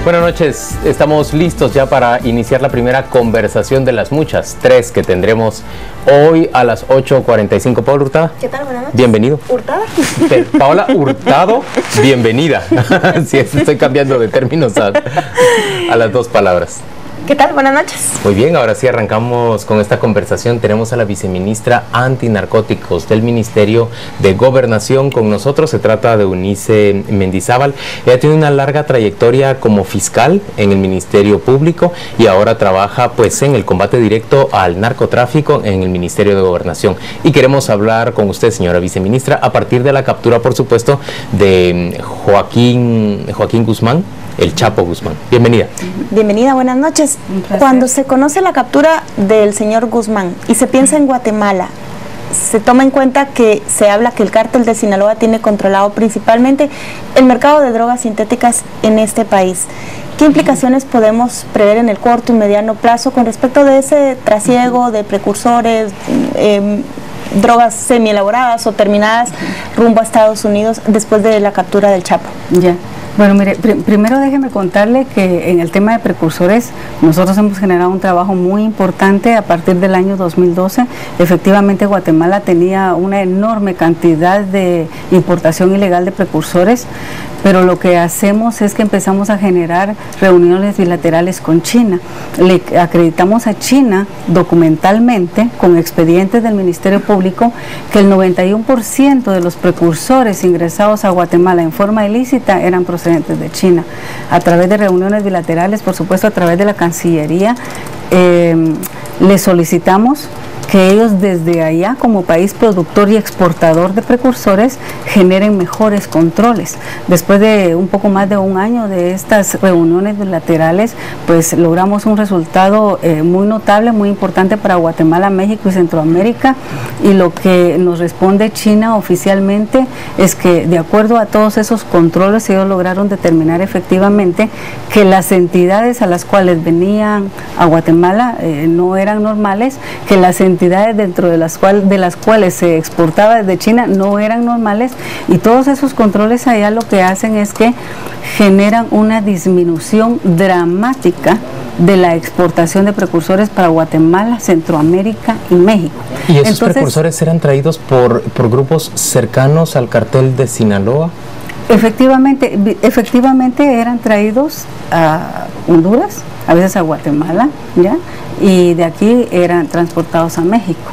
Buenas noches, estamos listos ya para iniciar la primera conversación de las muchas, 3 que tendremos hoy a las 8:45. Paola Hurtado. ¿Qué tal? Buenas noches. Bienvenido. ¿Hurtada? Paola Hurtado, bienvenida. Sí, estoy cambiando de términos a las dos palabras. ¿Qué tal? Buenas noches. Muy bien, ahora sí arrancamos con esta conversación. Tenemos a la viceministra antinarcóticos del Ministerio de Gobernación con nosotros. Se trata de Eunice Mendizábal. Ella tiene una larga trayectoria como fiscal en el Ministerio Público y ahora trabaja pues en el combate directo al narcotráfico en el Ministerio de Gobernación. Y queremos hablar con usted, señora viceministra, a partir de la captura, por supuesto, de Joaquín Guzmán, el Chapo Guzmán. Bienvenida. Bienvenida, buenas noches. Cuando se conoce la captura del señor Guzmán y se piensa en Guatemala, se toma en cuenta que se habla que el cártel de Sinaloa tiene controlado principalmente el mercado de drogas sintéticas en este país. ¿Qué implicaciones podemos prever en el corto y mediano plazo con respecto de ese trasiego de precursores, drogas semielaboradas o terminadas rumbo a Estados Unidos después de la captura del Chapo? Ya. Bueno, mire, primero déjeme contarle que en el tema de precursores nosotros hemos generado un trabajo muy importante a partir del año 2012. Efectivamente, Guatemala tenía una enorme cantidad de importación ilegal de precursores, pero lo que hacemos es que empezamos a generar reuniones bilaterales con China. Le acreditamos a China documentalmente, con expedientes del Ministerio Público, que el 91% de los precursores ingresados a Guatemala en forma ilícita eran procedentes de China. A través de reuniones bilaterales, por supuesto a través de la Cancillería, les solicitamos que ellos desde allá, como país productor y exportador de precursores, generen mejores controles. Después de un poco más de un año de estas reuniones bilaterales, pues logramos un resultado muy notable, muy importante para Guatemala, México y Centroamérica, y lo que nos responde China oficialmente es que de acuerdo a todos esos controles ellos lograron determinar efectivamente que las entidades a las cuales venían a Guatemala no eran normales, que las entidades dentro de las cuales se exportaba desde China no eran normales, y todos esos controles allá lo que hacen es que generan una disminución dramática de la exportación de precursores para Guatemala, Centroamérica y México. ¿Y esos precursores eran traídos por grupos cercanos al cartel de Sinaloa? Efectivamente eran traídos a Honduras, a veces a Guatemala, ¿ya? Y de aquí eran transportados a México.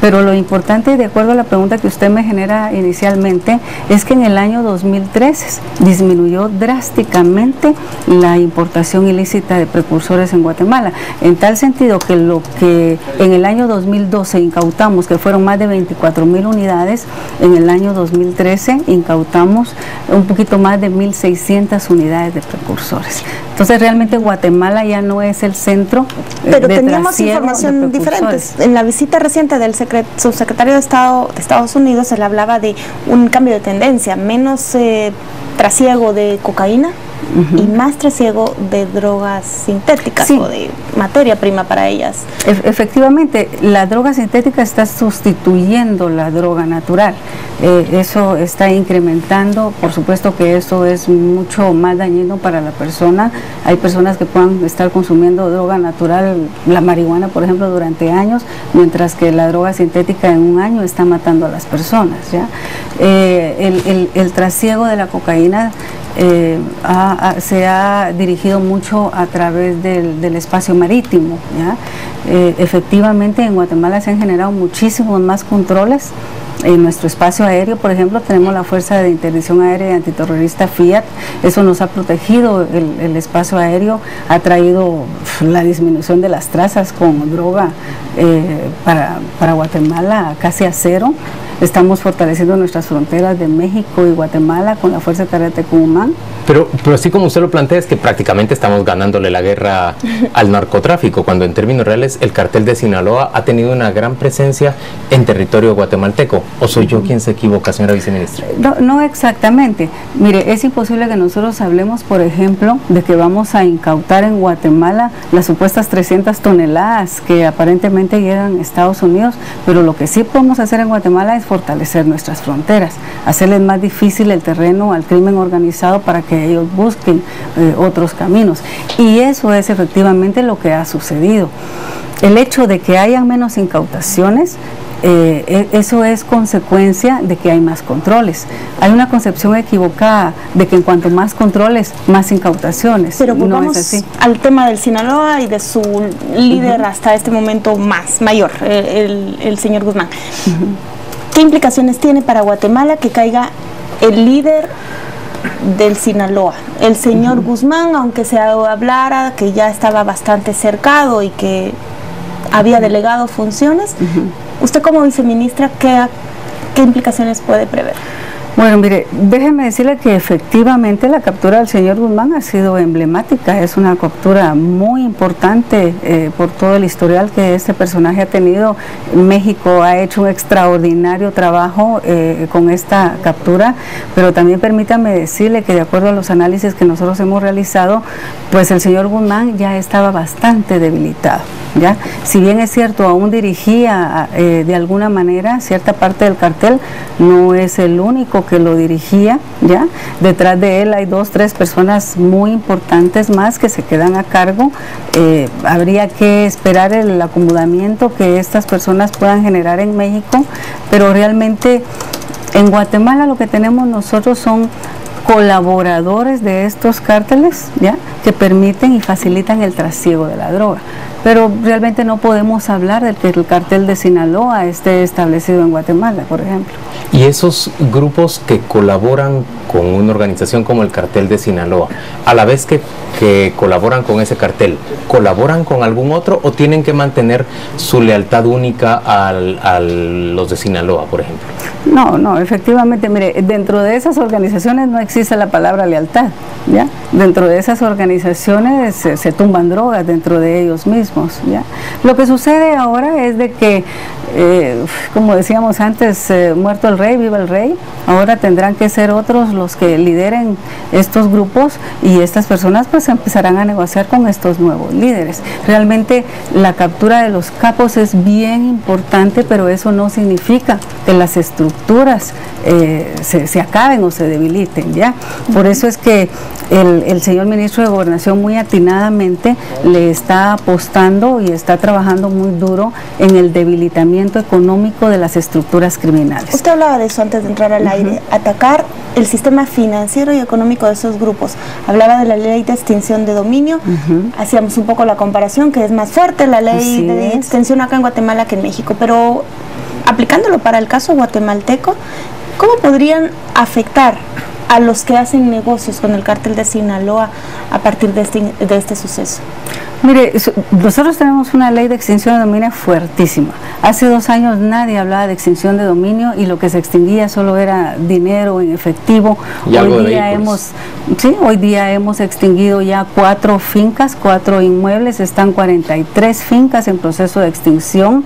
Pero lo importante, de acuerdo a la pregunta que usted me genera inicialmente, es que en el año 2013 disminuyó drásticamente la importación ilícita de precursores en Guatemala, en tal sentido que lo que en el año 2012 incautamos, que fueron más de 24,000 unidades, en el año 2013 incautamos un poquito más de 1,600 unidades de precursores. Entonces realmente Guatemala ya no es el centro. Pero teníamos información diferente. En la visita reciente del subsecretario de Estado de Estados Unidos se le hablaba de un cambio de tendencia, menos trasiego de cocaína y más trasiego de drogas sintéticas, sí, o de materia prima para ellas. Efectivamente, la droga sintética está sustituyendo la droga natural. Eso está incrementando, por supuesto que eso es mucho más dañino para la persona. Hay personas que puedan estar consumiendo droga natural, la marihuana por ejemplo, durante años, mientras que la droga sintética en un año está matando a las personas, ¿ya? El trasiego de la cocaína se ha dirigido mucho a través del espacio marítimo, ¿ya? Efectivamente en Guatemala se han generado muchísimos más controles. En nuestro espacio aéreo, por ejemplo, tenemos la Fuerza de Interdicción Aérea y Antiterrorista FIAT. Eso nos ha protegido el espacio aéreo, ha traído la disminución de las trazas con droga para Guatemala casi a cero. Estamos fortaleciendo nuestras fronteras de México y Guatemala con la Fuerza Terrestre de Tecumán. Pero así como usted lo plantea, es que prácticamente estamos ganándole la guerra al narcotráfico, cuando en términos reales el cartel de Sinaloa ha tenido una gran presencia en territorio guatemalteco. ¿O soy yo quien se equivoca, señora viceministra? No exactamente. Mire, es imposible que nosotros hablemos, por ejemplo, de que vamos a incautar en Guatemala las supuestas 300 toneladas que aparentemente llegan a Estados Unidos, pero lo que sí podemos hacer en Guatemala es fortalecer nuestras fronteras, hacerles más difícil el terreno al crimen organizado para que ellos busquen otros caminos. Y eso es efectivamente lo que ha sucedido. El hecho de que hayan menos incautaciones, eso es consecuencia de que hay más controles. Hay una concepción equivocada de que en cuanto más controles, más incautaciones. Pero volvamos al tema del Sinaloa y de su líder hasta este momento mayor, el señor Guzmán. ¿Qué implicaciones tiene para Guatemala que caiga el líder del Sinaloa? El señor Guzmán, aunque se hablara que ya estaba bastante cercado y que había delegado funciones, usted como viceministra, ¿qué implicaciones puede prever? Bueno, mire, déjeme decirle que efectivamente la captura del señor Guzmán ha sido emblemática, es una captura muy importante por todo el historial que este personaje ha tenido. México ha hecho un extraordinario trabajo con esta captura, pero también permítame decirle que de acuerdo a los análisis que nosotros hemos realizado, pues el señor Guzmán ya estaba bastante debilitado, ¿ya? Si bien es cierto, aún dirigía de alguna manera cierta parte del cartel, no es el único que lo dirigía, ¿ya? Detrás de él hay 2, 3 personas muy importantes más que se quedan a cargo. Habría que esperar el acomodamiento que estas personas puedan generar en México, pero realmente en Guatemala lo que tenemos nosotros son colaboradores de estos cárteles, ¿ya? Que permiten y facilitan el trasiego de la droga. Pero realmente no podemos hablar de que el cartel de Sinaloa esté establecido en Guatemala, por ejemplo. Y esos grupos que colaboran con una organización como el cartel de Sinaloa, a la vez que colaboran con ese cartel, ¿colaboran con algún otro o tienen que mantener su lealtad única a los de Sinaloa, por ejemplo? No, efectivamente, mire, dentro de esas organizaciones no existe la palabra lealtad, ¿ya? Dentro de esas organizaciones se tumban drogas dentro de ellos mismos, ¿ya? Lo que sucede ahora es de que, como decíamos antes, muerto el rey, viva el rey, ahora tendrán que ser otros los que lideren estos grupos y estas personas pues empezarán a negociar con estos nuevos líderes. Realmente la captura de los capos es bien importante, pero eso no significa que las estructuras se acaben o se debiliten, ¿ya? Por eso es que el señor ministro de Gobernación muy atinadamente le está apostando y está trabajando muy duro en el debilitamiento económico de las estructuras criminales. Usted hablaba de eso antes de entrar al aire, atacar el sistema financiero y económico de esos grupos. Hablaba de la ley de extinción de dominio, hacíamos un poco la comparación que es más fuerte la ley de extinción acá en Guatemala que en México, pero aplicándolo para el caso guatemalteco, ¿cómo podrían afectar a los que hacen negocios con el cártel de Sinaloa a partir de este suceso? Mire, nosotros tenemos una ley de extinción de dominio fuertísima. Hace 2 años nadie hablaba de extinción de dominio y lo que se extinguía solo era dinero en efectivo. Hoy día hemos extinguido ya 4 fincas, 4 inmuebles, están 43 fincas en proceso de extinción,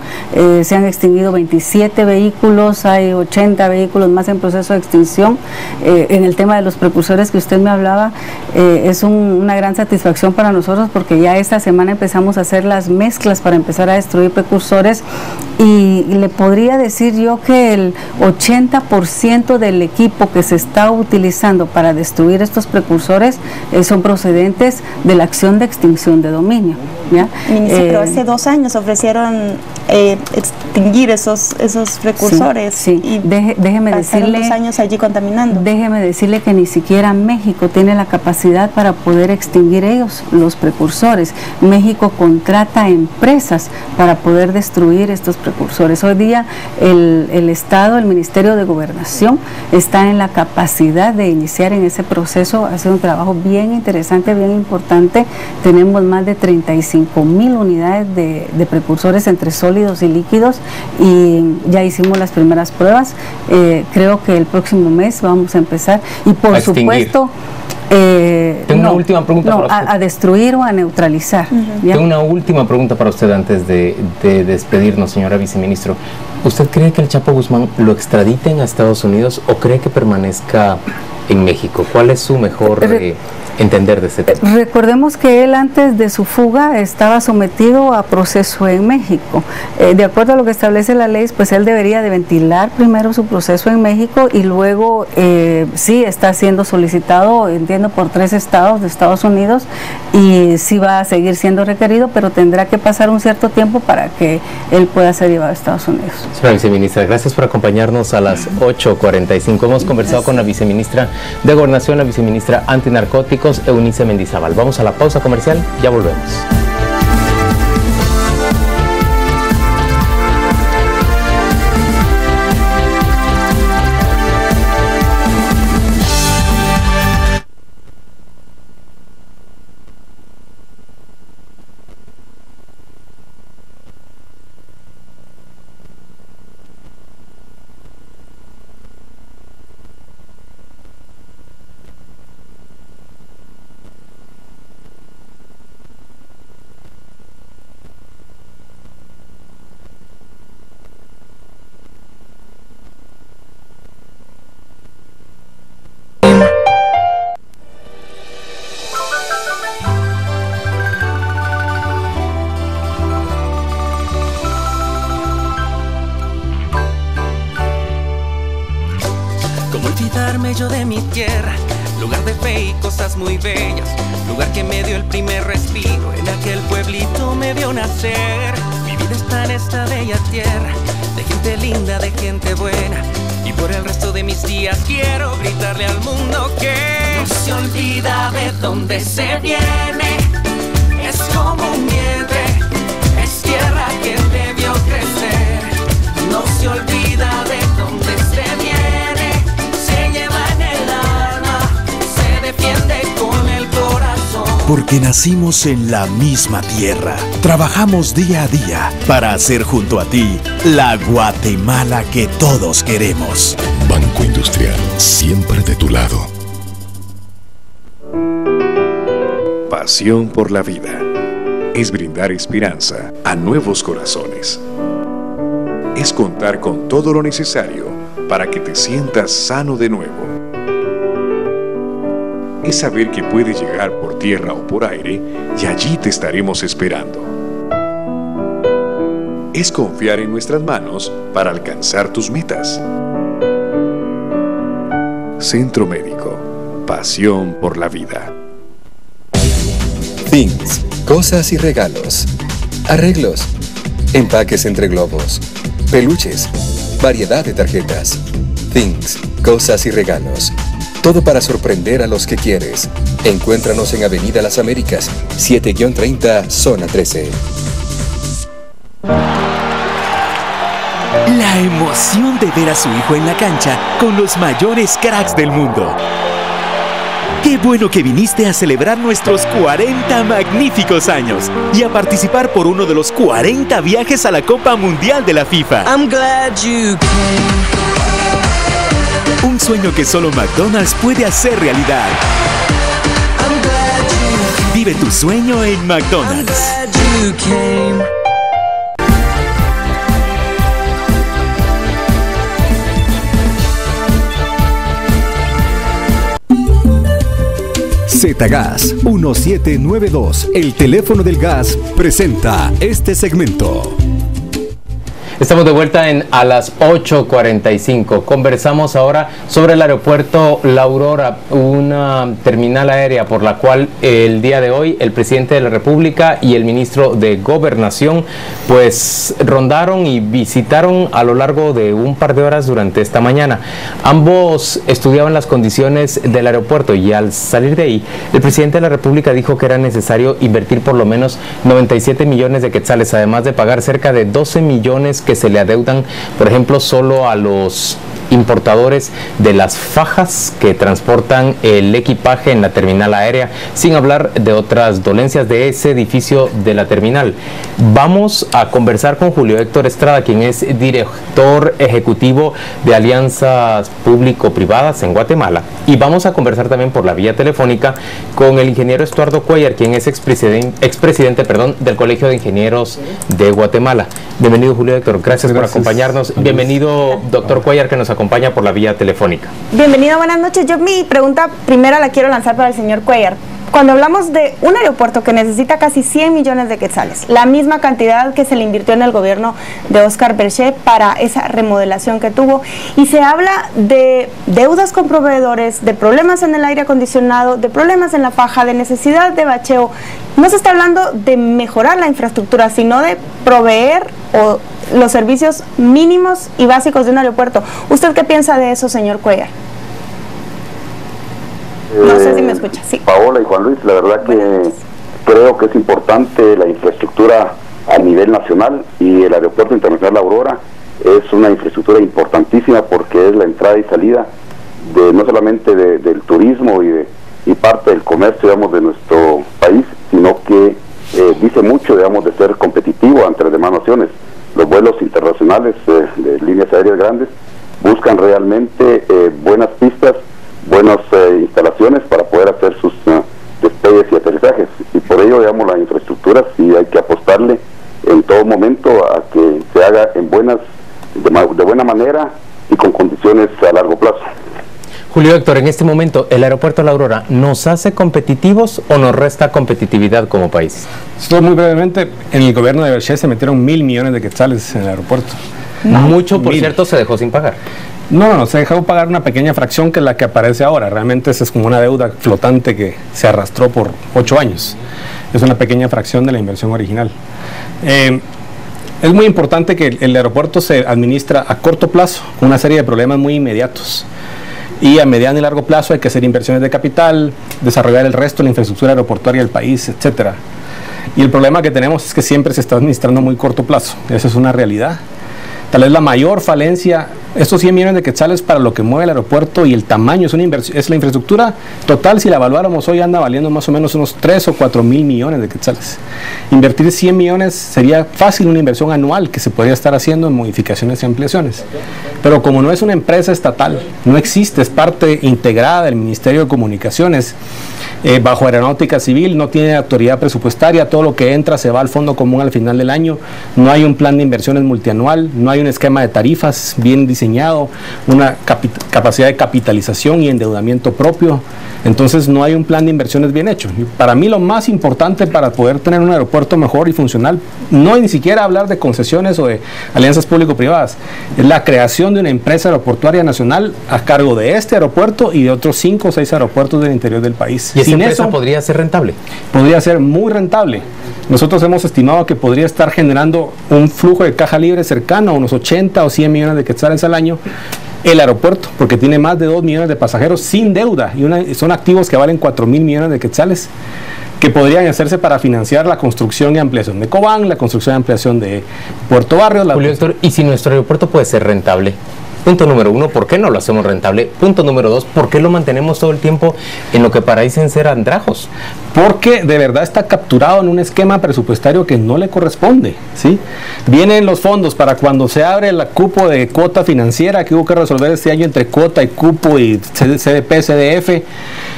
se han extinguido 27 vehículos, hay 80 vehículos más en proceso de extinción. En el tema de los precursores que usted me hablaba, es una gran satisfacción para nosotros porque ya esta semana empezamos a hacer las mezclas para empezar a destruir precursores y le podría decir yo que el 80% del equipo que se está utilizando para destruir estos precursores son procedentes de la acción de extinción de dominio, ¿ya? Pero hace 2 años ofrecieron extinguir esos precursores. Sí. Y déjeme decirle 2 años allí contaminando. Déjeme decirle que ni siquiera México tiene la capacidad para poder extinguir ellos los precursores. México contrata empresas para poder destruir estos precursores. Hoy día el Estado, el Ministerio de Gobernación está en la capacidad de iniciar en ese proceso. Ha sido un trabajo bien interesante, bien importante. Tenemos más de 35,000 unidades de precursores entre sólidos y líquidos y ya hicimos las primeras pruebas. Creo que el próximo mes vamos a empezar y por supuesto tengo una última pregunta para usted. A destruir o a neutralizar. Tengo una última pregunta para usted antes de despedirnos, señora viceministro. ¿Usted cree que el Chapo Guzmán lo extraditen a Estados Unidos o cree que permanezca en México. ¿Cuál es su mejor entender de este tema? Recordemos que él antes de su fuga estaba sometido a proceso en México. De acuerdo a lo que establece la ley, pues él debería de ventilar primero su proceso en México y luego sí está siendo solicitado, entiendo, por 3 estados de Estados Unidos y sí va a seguir siendo requerido, pero tendrá que pasar un cierto tiempo para que él pueda ser llevado a Estados Unidos. Señora viceministra, gracias por acompañarnos a las 8:45. Hemos conversado con la viceministra de Gobernación, la viceministra antinarcóticos, Eunice Mendizábal. Vamos a la pausa comercial, ya volvemos. Yo de mi tierra, lugar de fe y cosas muy bellas, lugar que me dio el primer respiro, en aquel pueblito me vio nacer. Mi vida está en esta bella tierra, de gente linda, de gente buena, y por el resto de mis días quiero gritarle al mundo que no se olvida de dónde se viene, es como un vientre, es tierra que te vio crecer, no se olvida de dónde se viene. Porque nacimos en la misma tierra, trabajamos día a día para hacer junto a ti la Guatemala que todos queremos. Banco Industrial, siempre de tu lado. Pasión por la vida es brindar esperanza a nuevos corazones. Es contar con todo lo necesario para que te sientas sano de nuevo. Es saber que puedes llegar por tierra o por aire y allí te estaremos esperando. Es confiar en nuestras manos para alcanzar tus metas. Centro Médico, pasión por la vida. Things, cosas y regalos. Arreglos, empaques entre globos, peluches, variedad de tarjetas. Things, cosas y regalos. Todo para sorprender a los que quieres. Encuéntranos en Avenida Las Américas, 7-30, Zona 13. La emoción de ver a su hijo en la cancha con los mayores cracks del mundo. Qué bueno que viniste a celebrar nuestros 40 magníficos años y a participar por uno de los 40 viajes a la Copa Mundial de la FIFA. I'm glad you came. Un sueño que solo McDonald's puede hacer realidad. Vive tu sueño en McDonald's. Zetagas 1792, el teléfono del gas, presenta este segmento. Estamos de vuelta a las 8:45. Conversamos ahora sobre el aeropuerto La Aurora, una terminal aérea por la cual el día de hoy el presidente de la República y el ministro de Gobernación pues rondaron y visitaron a lo largo de un par de horas durante esta mañana. Ambos estudiaban las condiciones del aeropuerto y al salir de ahí el presidente de la República dijo que era necesario invertir por lo menos 97 millones de quetzales, además de pagar cerca de 12 millones que se le adeudan, por ejemplo, solo a los importadores de las fajas que transportan el equipaje en la terminal aérea, sin hablar de otras dolencias de ese edificio de la terminal. Vamos a conversar con Julio Héctor Estrada, quien es director ejecutivo de alianzas público-privadas en Guatemala, y vamos a conversar también por la vía telefónica con el ingeniero Estuardo Cuellar, quien es expresidente del Colegio de Ingenieros de Guatemala. Bienvenido, Julio Héctor. Gracias por acompañarnos. Bienvenido, doctor Cuellar, que nos acompaña por la vía telefónica. Bienvenido, buenas noches. Yo mi pregunta primera la quiero lanzar para el señor Cuellar. Cuando hablamos de un aeropuerto que necesita casi 100 millones de quetzales, la misma cantidad que se le invirtió en el gobierno de Oscar Berger para esa remodelación que tuvo, y se habla de deudas con proveedores, de problemas en el aire acondicionado, de problemas en la faja, de necesidad de bacheo, no se está hablando de mejorar la infraestructura, sino de proveer los servicios mínimos y básicos de un aeropuerto. ¿Usted qué piensa de eso, señor Cuellar? No sé si me escucha, sí. Paola y Juan Luis, la verdad que creo que es importante la infraestructura a nivel nacional, y el Aeropuerto Internacional La Aurora es una infraestructura importantísima porque es la entrada y salida de no solamente del turismo y parte del comercio, digamos, de nuestro país, sino que dice mucho, digamos, de ser competitivo ante las demás naciones. Los vuelos internacionales de líneas aéreas grandes buscan realmente buenas pistas, buenas instalaciones para poder hacer sus despegues y aterrizajes, y por ello, digamos, la infraestructura sí hay que apostarle en todo momento a que se haga de buena manera y con condiciones a largo plazo. Julio Héctor, en este momento, ¿el aeropuerto La Aurora nos hace competitivos o nos resta competitividad como país? Esto muy brevemente, en el gobierno de Berger se metieron 1.000 millones de quetzales en el aeropuerto. Mucho, por cierto, se dejó sin pagar. No, se dejó pagar una pequeña fracción, que es la que aparece ahora. Realmente esa es como una deuda flotante que se arrastró por 8 años. Es una pequeña fracción de la inversión original. Es muy importante que el aeropuerto se administra a corto plazo, con una serie de problemas muy inmediatos. Y a mediano y largo plazo hay que hacer inversiones de capital, desarrollar el resto de la infraestructura aeroportuaria del país, etcétera. Y el problema que tenemos es que siempre se está administrando a muy corto plazo. Esa es una realidad. Tal vez la mayor falencia, estos 100 millones de quetzales para lo que mueve el aeropuerto y el tamaño, es la infraestructura total. Si la evaluáramos hoy, anda valiendo más o menos unos 3 o 4 mil millones de quetzales. Invertir 100 millones sería fácil una inversión anual que se podría estar haciendo en modificaciones y ampliaciones. Pero como no es una empresa estatal, no existe, es parte integrada del Ministerio de Comunicaciones, bajo Aeronáutica Civil, no tiene autoridad presupuestaria, todo lo que entra se va al fondo común al final del año, no hay un plan de inversiones multianual, no hay un esquema de tarifas bien diseñado, una capacidad de capitalización y endeudamiento propio. Entonces no hay un plan de inversiones bien hecho. Para mí lo más importante para poder tener un aeropuerto mejor y funcional, no hay ni siquiera hablar de concesiones o de alianzas público-privadas, es la creación de una empresa aeroportuaria nacional a cargo de este aeropuerto y de otros 5 o 6 aeropuertos del interior del país. ¿Y esa empresa podría ser rentable? Podría ser muy rentable. Nosotros hemos estimado que podría estar generando un flujo de caja libre cercano a unos 80 o 100 millones de quetzales al año el aeropuerto, porque tiene más de 2 millones de pasajeros sin deuda, y son activos que valen 4 mil millones de quetzales, que podrían hacerse para financiar la construcción y ampliación de Cobán, la construcción y ampliación de Puerto Barrios. Julio Héctor, ¿y si nuestro aeropuerto puede ser rentable? Punto número 1, ¿por qué no lo hacemos rentable? Punto número 2, ¿por qué lo mantenemos todo el tiempo en lo que parecen ser andrajos? Porque de verdad está capturado en un esquema presupuestario que no le corresponde, ¿sí? Vienen los fondos para cuando se abre el cupo de cuota financiera que hubo que resolver este año entre cuota y cupo y CDP, CDF,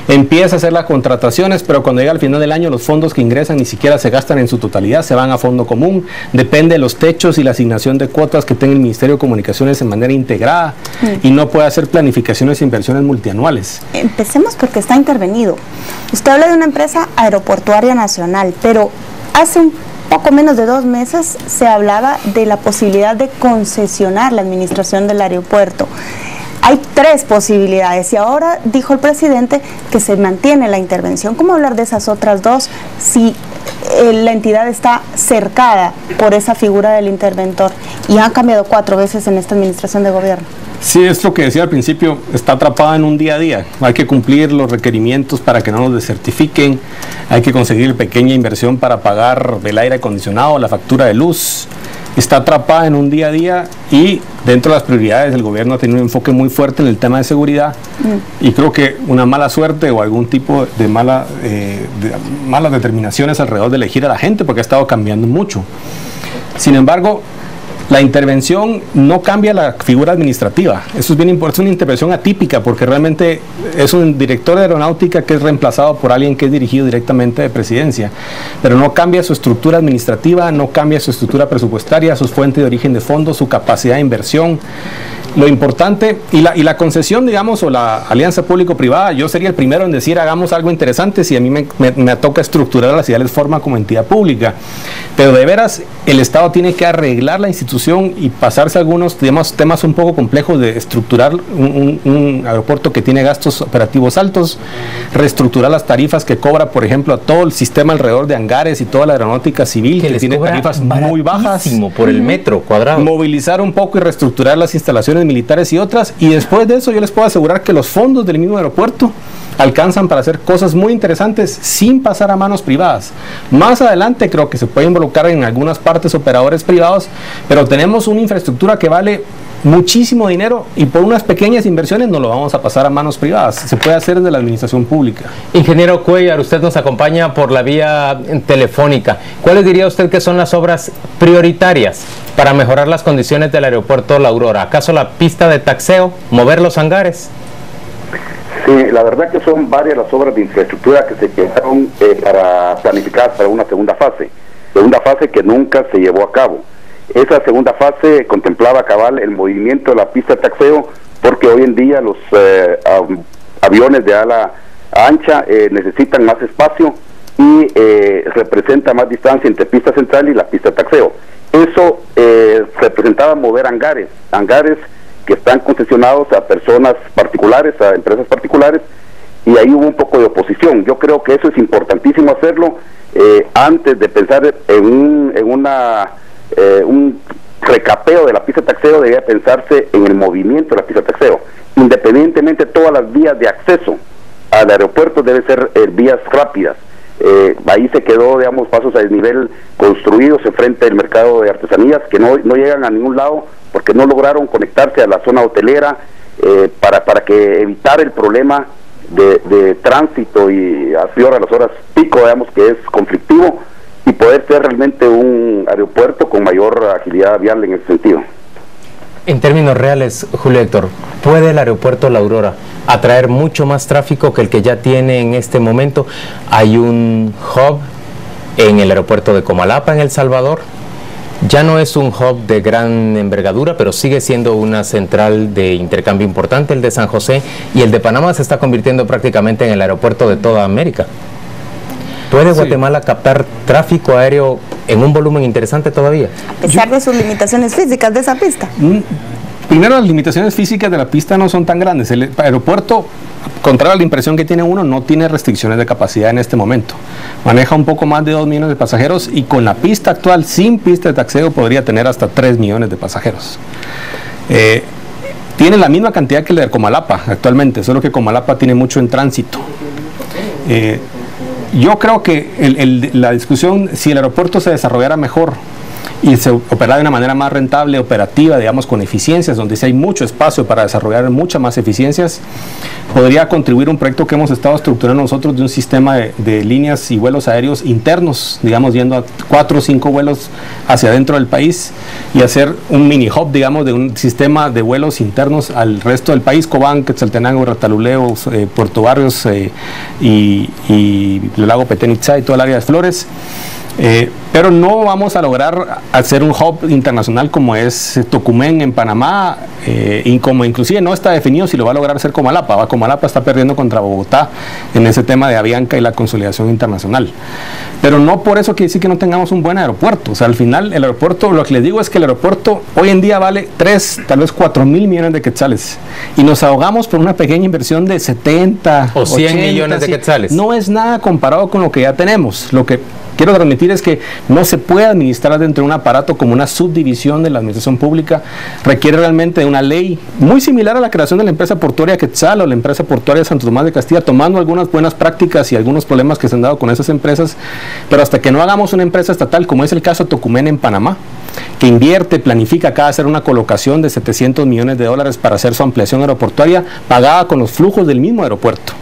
empieza a hacer las contrataciones, pero cuando llega al final del año los fondos que ingresan ni siquiera se gastan en su totalidad, se van a fondo común, depende de los techos y la asignación de cuotas que tenga el Ministerio de Comunicaciones en manera integrada. Y no puede hacer planificaciones e inversiones multianuales. Empecemos porque está intervenido. Usted habla de una empresa aeroportuaria nacional, pero hace un poco menos de 2 meses se hablaba de la posibilidad de concesionar la administración del aeropuerto. Hay 3 posibilidades y ahora dijo el presidente que se mantiene la intervención. ¿Cómo hablar de esas otras 2 si la entidad está cercada por esa figura del interventor y han cambiado 4 veces en esta administración de gobierno? Sí, es lo que decía al principio, está atrapada en un día a día. Hay que cumplir los requerimientos para que no nos desertifiquen, hay que conseguir pequeña inversión para pagar el aire acondicionado, la factura de luz. Está atrapada en un día a día y dentro de las prioridades el gobierno ha tenido un enfoque muy fuerte en el tema de seguridad y creo que una mala suerte o algún tipo de malas determinaciones alrededor de elegir a la gente porque ha estado cambiando mucho. Sin embargo, La intervención no cambia la figura administrativa. Eso es bien importante, es una intervención atípica porque realmente es un director de aeronáutica que es reemplazado por alguien que es dirigido directamente de presidencia, pero no cambia su estructura administrativa, no cambia su estructura presupuestaria, sus fuentes de origen de fondos, su capacidad de inversión. Lo importante, y la concesión, digamos, o la alianza público-privada, yo sería el primero en decir hagamos algo interesante si a mí me toca estructurar y darles forma como entidad pública. Pero de veras, el Estado tiene que arreglar la institución y pasarse algunos, digamos, temas un poco complejos de estructurar un aeropuerto que tiene gastos operativos altos, reestructurar las tarifas que cobra, por ejemplo, a todo el sistema alrededor de hangares y toda la aeronáutica civil, que tiene tarifas muy bajas. Por el metro cuadrado. Movilizar un poco y reestructurar las instalaciones militares y otras, y después de eso yo les puedo asegurar que los fondos del mismo aeropuerto alcanzan para hacer cosas muy interesantes sin pasar a manos privadas. Más adelante creo que se puede involucrar en algunas partes operadores privados, pero tenemos una infraestructura que vale muchísimo dinero y por unas pequeñas inversiones no lo vamos a pasar a manos privadas. Se puede hacer desde la administración pública. Ingeniero Cuellar, usted nos acompaña por la vía telefónica. ¿Cuáles diría usted que son las obras prioritarias para mejorar las condiciones del aeropuerto La Aurora? ¿Acaso la pista de taxeo, mover los hangares? Sí, la verdad que son varias las obras de infraestructura que se quedaron planificadas para una segunda fase que nunca se llevó a cabo. Esa segunda fase contemplaba cabal el movimiento de la pista de taxeo, porque hoy en día los aviones de ala ancha necesitan más espacio y representa más distancia entre pista central y la pista de taxeo. Eso representaba mover hangares que están concesionados a personas particulares, a empresas particulares, y ahí hubo un poco de oposición. Yo creo que eso es importantísimo hacerlo antes de pensar en un recapeo de la pista de taxeo. Debía pensarse en el movimiento de la pista de taxeo. Independientemente, todas las vías de acceso al aeropuerto deben ser vías rápidas. Ahí se quedó, digamos, pasos a desnivel construidos enfrente del mercado de artesanías que no llegan a ningún lado porque no lograron conectarse a la zona hotelera para que evitar el problema de tránsito y a las horas pico, digamos, que es conflictivo, y poder ser realmente un aeropuerto con mayor agilidad vial en ese sentido. En términos reales, Julio Héctor, ¿puede el aeropuerto La Aurora atraer mucho más tráfico que el que ya tiene en este momento? Hay un hub en el aeropuerto de Comalapa, en El Salvador. Ya no es un hub de gran envergadura, pero sigue siendo una central de intercambio importante, el de San José, y el de Panamá se está convirtiendo prácticamente en el aeropuerto de toda América. ¿Puede Guatemala captar tráfico aéreo en un volumen interesante todavía? A pesar de sus limitaciones físicas de esa pista. Primero, las limitaciones físicas de la pista no son tan grandes. El aeropuerto, contrario a la impresión que tiene uno, no tiene restricciones de capacidad en este momento. Maneja un poco más de 2 millones de pasajeros y con la pista actual, sin pista de taxeo, podría tener hasta 3 millones de pasajeros. Tiene la misma cantidad que el de Comalapa actualmente, solo que Comalapa tiene mucho en tránsito. Yo creo que la discusión, si el aeropuerto se desarrollara mejor y se operara de una manera más rentable, operativa, digamos, con eficiencias, donde sí hay mucho espacio para desarrollar muchas más eficiencias, podría contribuir un proyecto que hemos estado estructurando nosotros de un sistema de líneas y vuelos aéreos internos, digamos, yendo a 4 o 5 vuelos hacia adentro del país y hacer un mini hub, digamos, de un sistema de vuelos internos al resto del país: Cobán, Quetzaltenango, Rataluleo, Puerto Barrios y el lago Petén Itzá y toda el área de Flores. Pero no vamos a lograr hacer un hub internacional como es Tocumen en Panamá, y como inclusive no está definido si lo va a lograr hacer Comalapa. Comalapa está perdiendo contra Bogotá en ese tema de Avianca y la consolidación internacional. Pero no por eso quiere decir que no tengamos un buen aeropuerto. O sea, al final el aeropuerto, lo que les digo es que el aeropuerto hoy en día vale 3, tal vez 4 mil millones de quetzales. Y nos ahogamos por una pequeña inversión de 70 o 100 millones de quetzales. No es nada comparado con lo que ya tenemos. Lo que quiero transmitir es que no se puede administrar dentro de un aparato como una subdivisión de la administración pública. Requiere realmente de una ley muy similar a la creación de la empresa portuaria Quetzal o la empresa portuaria Santo Tomás de Castilla, tomando algunas buenas prácticas y algunos problemas que se han dado con esas empresas, pero hasta que no hagamos una empresa estatal, como es el caso de Tocumen en Panamá, que invierte, planifica acá hacer una colocación de $700 millones para hacer su ampliación aeroportuaria pagada con los flujos del mismo aeropuerto.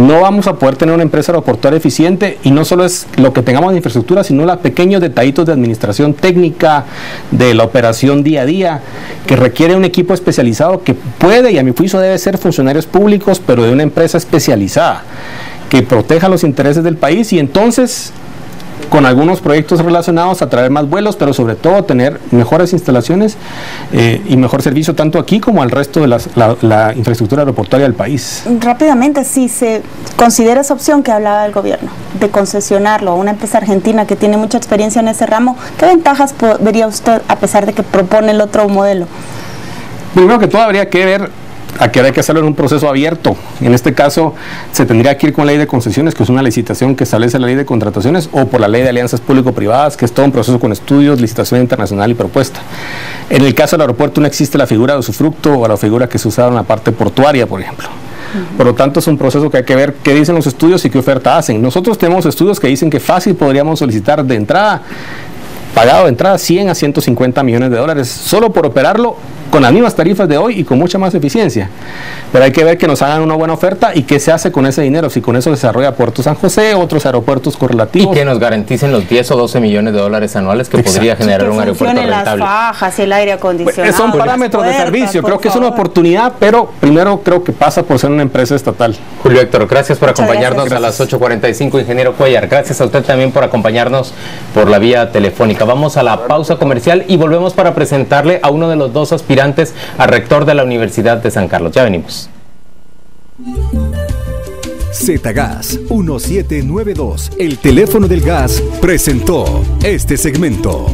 no vamos a poder tener una empresa aeroportuaria eficiente, y no solo es lo que tengamos de infraestructura, sino los pequeños detallitos de administración técnica, de la operación día a día, que requiere un equipo especializado que puede, y a mi juicio debe ser funcionarios públicos, pero de una empresa especializada, que proteja los intereses del país, y entonces con algunos proyectos relacionados a traer más vuelos, pero sobre todo tener mejores instalaciones y mejor servicio tanto aquí como al resto de la infraestructura aeroportuaria del país. Rápidamente, si se considera esa opción que hablaba el gobierno, de concesionarlo a una empresa argentina que tiene mucha experiencia en ese ramo, ¿qué ventajas vería usted a pesar de que propone el otro modelo? Primero que todo habría que ver a que hay que hacerlo en un proceso abierto. En este caso se tendría que ir con la ley de concesiones, que es una licitación que establece la ley de contrataciones, o por la ley de alianzas público-privadas, que es todo un proceso con estudios, licitación internacional y propuesta. En el caso del aeropuerto no existe la figura de usufructo o la figura que se usaba en la parte portuaria, por ejemplo. Por lo tanto, es un proceso que hay que ver qué dicen los estudios y qué oferta hacen. Nosotros tenemos estudios que dicen que fácil podríamos solicitar de entrada, pagado de entrada, 100 a 150 millones de dólares, solo por operarlo con las mismas tarifas de hoy y con mucha más eficiencia. Pero hay que ver que nos hagan una buena oferta y qué se hace con ese dinero, si con eso desarrolla Puerto San José, otros aeropuertos correlativos. Y que nos garanticen los 10 o 12 millones de dólares anuales que podría generar un aeropuerto rentable. Las fajas y el aire acondicionado. Son parámetros de servicio, creo que es una oportunidad, pero primero creo que pasa por ser una empresa estatal. Julio Héctor, gracias por acompañarnos a las 8:45, ingeniero Cuellar. Gracias a usted también por acompañarnos por la vía telefónica. Vamos a la pausa comercial y volvemos para presentarle a uno de los dos aspirantes a rector de la Universidad de San Carlos. Ya venimos. Zetagas 1792, el teléfono del gas, presentó este segmento.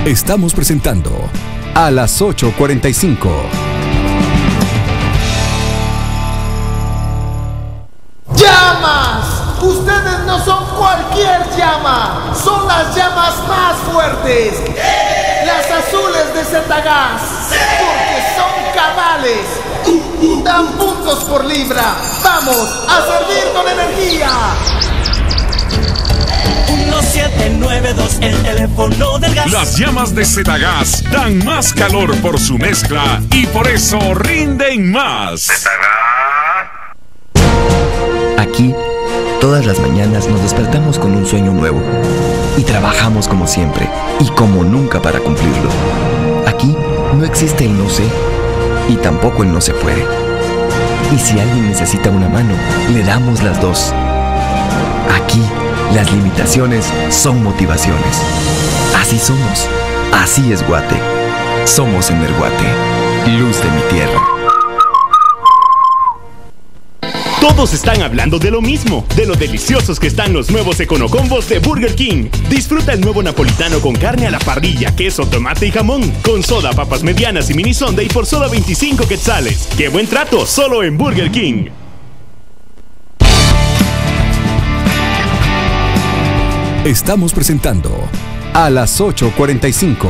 Estamos presentando a las 8:45. ¡Llamas! Ustedes no son cualquier llama, son las llamas más fuertes. Las azules de Zetagas, porque son cabales. Dan puntos por libra. Vamos a servir con energía. 1792, el teléfono del gas. Las llamas de Zetagas dan más calor por su mezcla y por eso rinden más. Aquí, todas las mañanas nos despertamos con un sueño nuevo y trabajamos como siempre y como nunca para cumplirlo. Aquí no existe el no sé y tampoco el no se puede. Y si alguien necesita una mano, le damos las dos. Aquí, las limitaciones son motivaciones. Así somos. Así es Guate. Somos Energuate, luz de mi tierra. Todos están hablando de lo mismo, de lo deliciosos que están los nuevos Econocombos de Burger King. Disfruta el nuevo napolitano con carne a la parrilla, queso, tomate y jamón, con soda, papas medianas y mini sundae por solo 25 quetzales. ¡Qué buen trato! Solo en Burger King. Estamos presentando a las 8:45.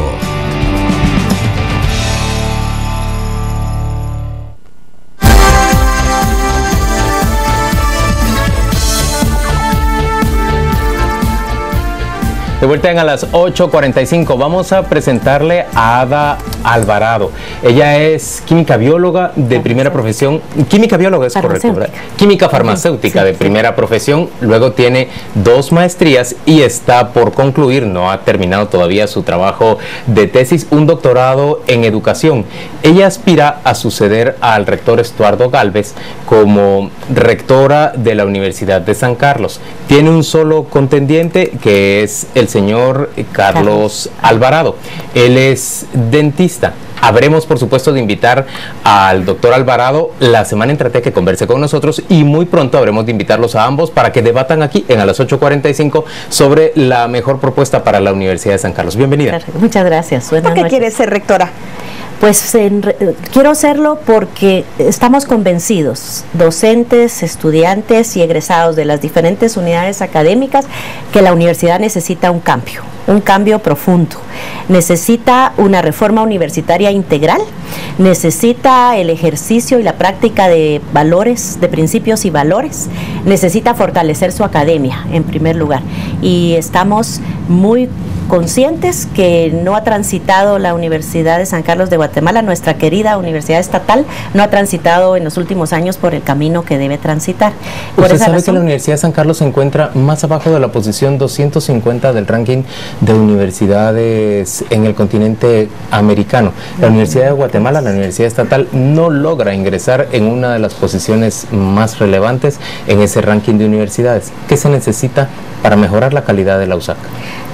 De vuelta a las 8:45, vamos a presentarle a Ada Alvarado. Ella es química bióloga de primera profesión. Química bióloga es correcto, ¿verdad? Química farmacéutica de primera profesión. Luego tiene 2 maestrías y está por concluir, no ha terminado todavía su trabajo de tesis, un doctorado en educación. Ella aspira a suceder al rector Estuardo Gálvez como rectora de la Universidad de San Carlos. Tiene un solo contendiente, que es el señor Carlos Alvarado. Él es dentista. Habremos, por supuesto, de invitar al doctor Alvarado la semana entrante que converse con nosotros, y muy pronto habremos de invitarlos a ambos para que debatan aquí en a las 8:45 sobre la mejor propuesta para la Universidad de San Carlos. Bienvenida. Muchas gracias. ¿Por qué quiere ser rectora? Pues quiero hacerlo porque estamos convencidos, docentes, estudiantes y egresados de las diferentes unidades académicas, que la universidad necesita un cambio profundo. Necesita una reforma universitaria integral, necesita el ejercicio y la práctica de valores, de principios y valores, necesita fortalecer su academia en primer lugar. Y estamos muy conscientes que no ha transitado la Universidad de San Carlos de Guatemala, nuestra querida universidad estatal, no ha transitado en los últimos años por el camino que debe transitar. ¿Usted sabe que la Universidad de San Carlos se encuentra más abajo de la posición 250 del ranking de universidades en el continente americano? La Universidad de Guatemala, la Universidad Estatal, no logra ingresar en una de las posiciones más relevantes en ese ranking de universidades. ¿Qué se necesita para mejorar la calidad de la USAC?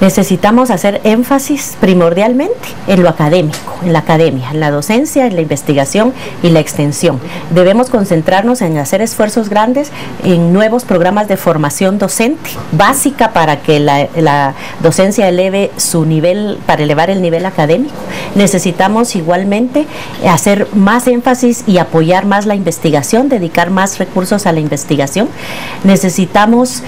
Necesitamos hacer énfasis primordialmente en lo académico, en la academia, en la docencia, en la investigación y la extensión. Debemos concentrarnos en hacer esfuerzos grandes en nuevos programas de formación docente básica para que la docencia eleve su nivel, para elevar el nivel académico. Necesitamos igualmente hacer más énfasis y apoyar más la investigación, dedicar más recursos a la investigación. Necesitamos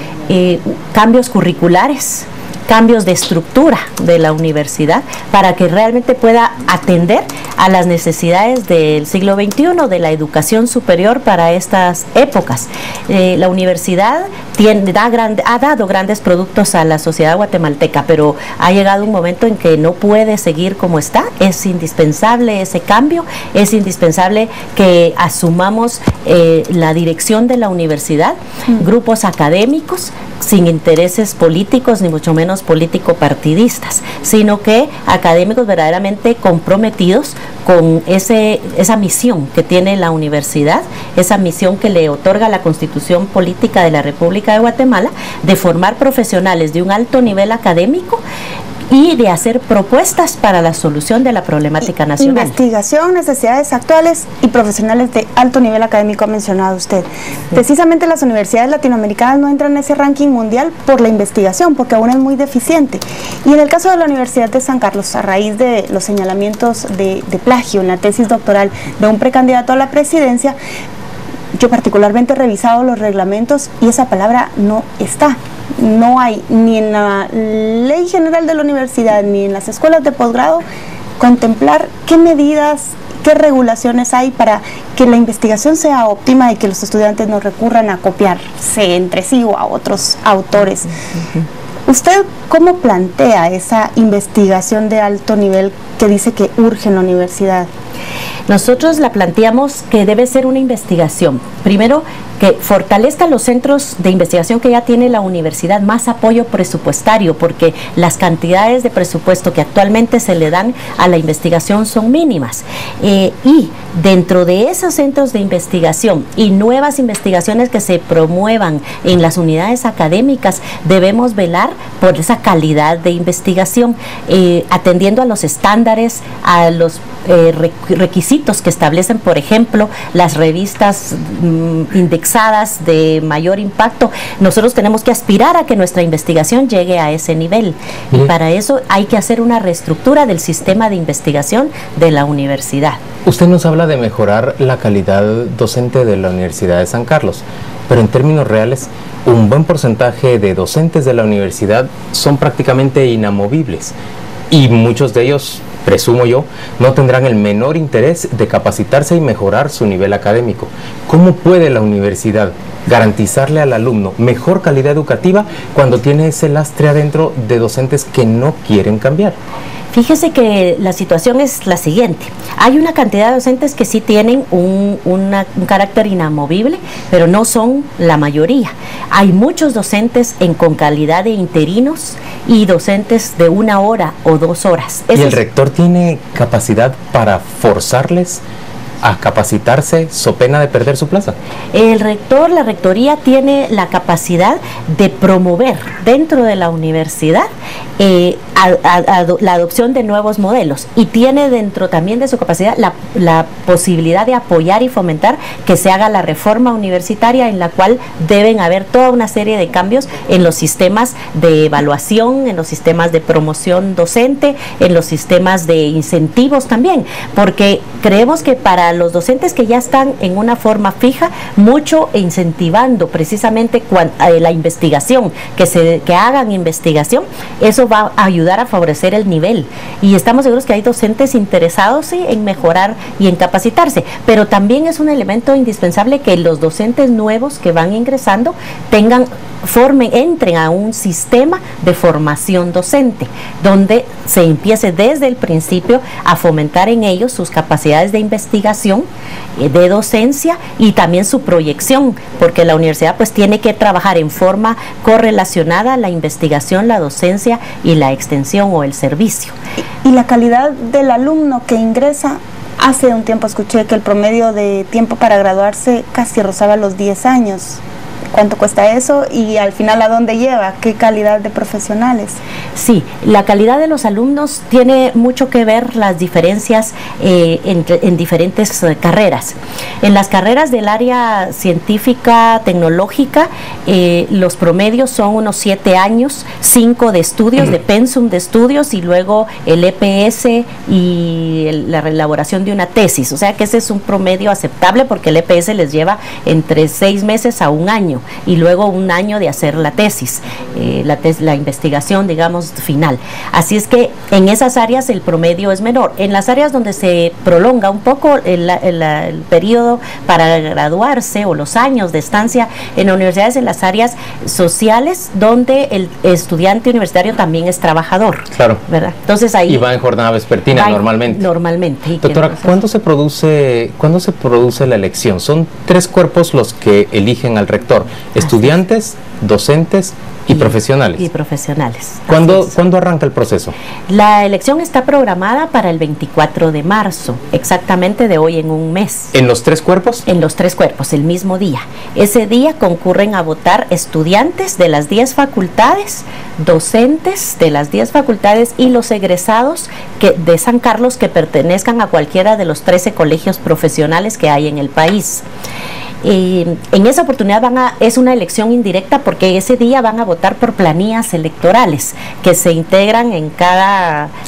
cambios curriculares, cambios de estructura de la universidad para que realmente pueda atender a las necesidades del siglo XXI, de la educación superior para estas épocas. La universidad ha dado grandes productos a la sociedad guatemalteca, pero ha llegado un momento en que no puede seguir como está. Es indispensable ese cambio, es indispensable que asumamos la dirección de la universidad, grupos académicos sin intereses políticos ni mucho menos político-partidistas, sino que académicos verdaderamente comprometidos con esa misión que tiene la universidad, esa misión que le otorga la Constitución Política de la República de Guatemala, de formar profesionales de un alto nivel académico y de hacer propuestas para la solución de la problemática nacional. Investigación, necesidades actuales y profesionales de alto nivel académico ha mencionado usted. Precisamente las universidades latinoamericanas no entran en ese ranking mundial por la investigación, porque aún es muy deficiente. Y en el caso de la Universidad de San Carlos, a raíz de los señalamientos de plagio en la tesis doctoral de un precandidato a la presidencia, yo particularmente he revisado los reglamentos y esa palabra no está. No hay ni en la ley general de la universidad ni en las escuelas de posgrado contemplar qué medidas, qué regulaciones hay para que la investigación sea óptima y que los estudiantes no recurran a copiarse entre sí o a otros autores. ¿Usted cómo plantea esa investigación de alto nivel que dice que urge en la universidad? Nosotros la planteamos que debe ser una investigación, primero, que fortalezca los centros de investigación que ya tiene la universidad, más apoyo presupuestario, porque las cantidades de presupuesto que actualmente se le dan a la investigación son mínimas. Y dentro de esos centros de investigación y nuevas investigaciones que se promuevan en las unidades académicas, debemos velar por esa calidad de investigación, atendiendo a los estándares, a los requisitos que establecen, por ejemplo, las revistas indexadas de mayor impacto. Nosotros tenemos que aspirar a que nuestra investigación llegue a ese nivel, y para eso hay que hacer una reestructura del sistema de investigación de la universidad. Usted nos habla de mejorar la calidad docente de la Universidad de San Carlos, pero en términos reales, un buen porcentaje de docentes de la universidad son prácticamente inamovibles, y muchos de ellos, presumo yo, no tendrán el menor interés de capacitarse y mejorar su nivel académico. ¿Cómo puede la universidad garantizarle al alumno mejor calidad educativa cuando tiene ese lastre adentro de docentes que no quieren cambiar? Fíjese que la situación es la siguiente. Hay una cantidad de docentes que sí tienen un carácter inamovible, pero no son la mayoría. Hay muchos docentes con calidad de interinos y docentes de 1 hora o 2 horas. ¿Y el rector tiene capacidad para forzarles a capacitarse so pena de perder su plaza? El rector, la rectoría tiene la capacidad de promover dentro de la universidad la adopción de nuevos modelos, y tiene dentro también de su capacidad la posibilidad de apoyar y fomentar que se haga la reforma universitaria, en la cual deben haber toda una serie de cambios en los sistemas de evaluación, en los sistemas de promoción docente, en los sistemas de incentivos también, porque creemos que para los docentes que ya están en una forma fija, mucho incentivando precisamente la investigación, que hagan investigación, eso va a ayudar a favorecer el nivel, y estamos seguros que hay docentes interesados, sí, en mejorar y en capacitarse, pero también es un elemento indispensable que los docentes nuevos que van ingresando entren a un sistema de formación docente, donde se empiece desde el principio a fomentar en ellos sus capacidades de investigación, de docencia, y también su proyección, porque la universidad pues tiene que trabajar en forma correlacionada la investigación, la docencia y la extensión o el servicio. Y la calidad del alumno que ingresa. Hace un tiempo escuché que el promedio de tiempo para graduarse casi rozaba los 10 años. ¿Cuánto cuesta eso? Y al final, ¿a dónde lleva? ¿Qué calidad de profesionales? Sí, la calidad de los alumnos tiene mucho que ver las diferencias en diferentes carreras. En las carreras del área científica, tecnológica, los promedios son unos 7 años, 5 de estudios, de pensum de estudios, y luego el EPS y la elaboración de una tesis. O sea que ese es un promedio aceptable, porque el EPS les lleva entre 6 meses a 1 año, y luego 1 año de hacer la tesis, la investigación, digamos, final. Así es que en esas áreas el promedio es menor. En las áreas donde se prolonga un poco el periodo para graduarse, o los años de estancia en las universidades, en las áreas sociales, donde el estudiante universitario también es trabajador. Claro. ¿Verdad? Entonces ahí... Y va en jornada vespertina normalmente. Normalmente. Doctora, ¿cuándo se produce la elección? Son 3 cuerpos los que eligen al rector: estudiantes, docentes y profesionales. Y profesionales. ¿Cuándo arranca el proceso? La elección está programada para el 24 de marzo, exactamente de hoy en un mes. ¿En los 3 cuerpos? En los 3 cuerpos, el mismo día. Ese día concurren a votar estudiantes de las 10 facultades, docentes de las 10 facultades y los egresados de San Carlos que pertenezcan a cualquiera de los 13 colegios profesionales que hay en el país. En esa oportunidad es una elección indirecta, porque ese día van a votar por planillas electorales que se integran en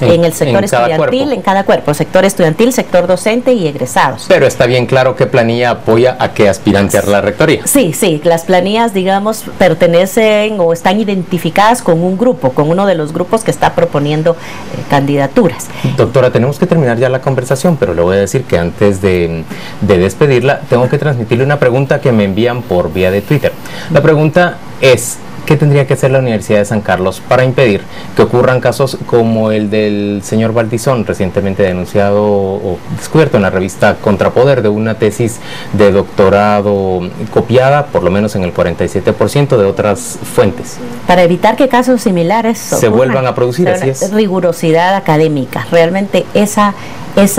el sector estudiantil, en cada cuerpo, sector estudiantil, sector docente y egresados. Pero está bien claro qué planilla apoya a qué aspirante a la rectoría. Sí, las planillas, digamos, pertenecen o están identificadas con un grupo, con uno de los grupos que está proponiendo candidaturas. Doctora, tenemos que terminar ya la conversación, pero le voy a decir que antes de despedirla, tengo que transmitirle una pregunta que me envían por vía de Twitter. La pregunta es: ¿qué tendría que hacer la Universidad de San Carlos para impedir que ocurran casos como el del señor Valdizón, recientemente denunciado o descubierto en la revista Contrapoder, de una tesis de doctorado copiada por lo menos en el 47% de otras fuentes? Para evitar que casos similares se vuelvan a producir, así es. Rigurosidad académica, realmente esa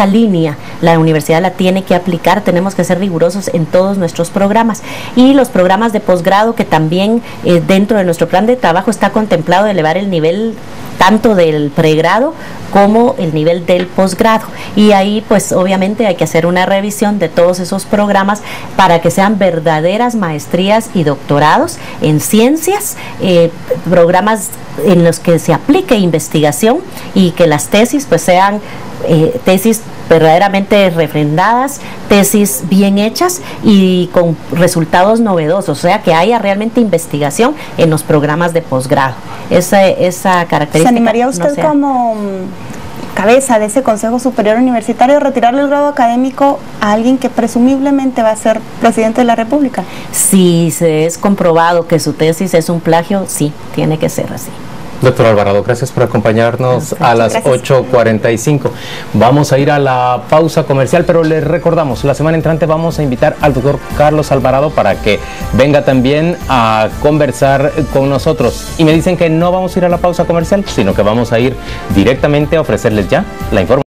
línea la universidad la tiene que aplicar. Tenemos que ser rigurosos en todos nuestros programas, y los programas de posgrado, que también dentro de nuestro plan de trabajo está contemplado elevar el nivel tanto del pregrado como el nivel del posgrado, y ahí pues obviamente hay que hacer una revisión de todos esos programas para que sean verdaderas maestrías y doctorados en ciencias, programas en los que se aplique investigación, y que las tesis pues sean tesis verdaderamente refrendadas, tesis bien hechas y con resultados novedosos, o sea que haya realmente investigación en los programas de posgrado. Esa característica. ¿Se animaría usted como cabeza de ese Consejo Superior Universitario a retirarle el grado académico a alguien que presumiblemente va a ser presidente de la República? Si se es comprobado que su tesis es un plagio, sí, tiene que ser así. Doctor Alvarado, gracias por acompañarnos a las 8:45. Vamos a ir a la pausa comercial, pero les recordamos, la semana entrante vamos a invitar al doctor Carlos Alvarado para que venga también a conversar con nosotros. Y me dicen que no vamos a ir a la pausa comercial, sino que vamos a ir directamente a ofrecerles ya la información.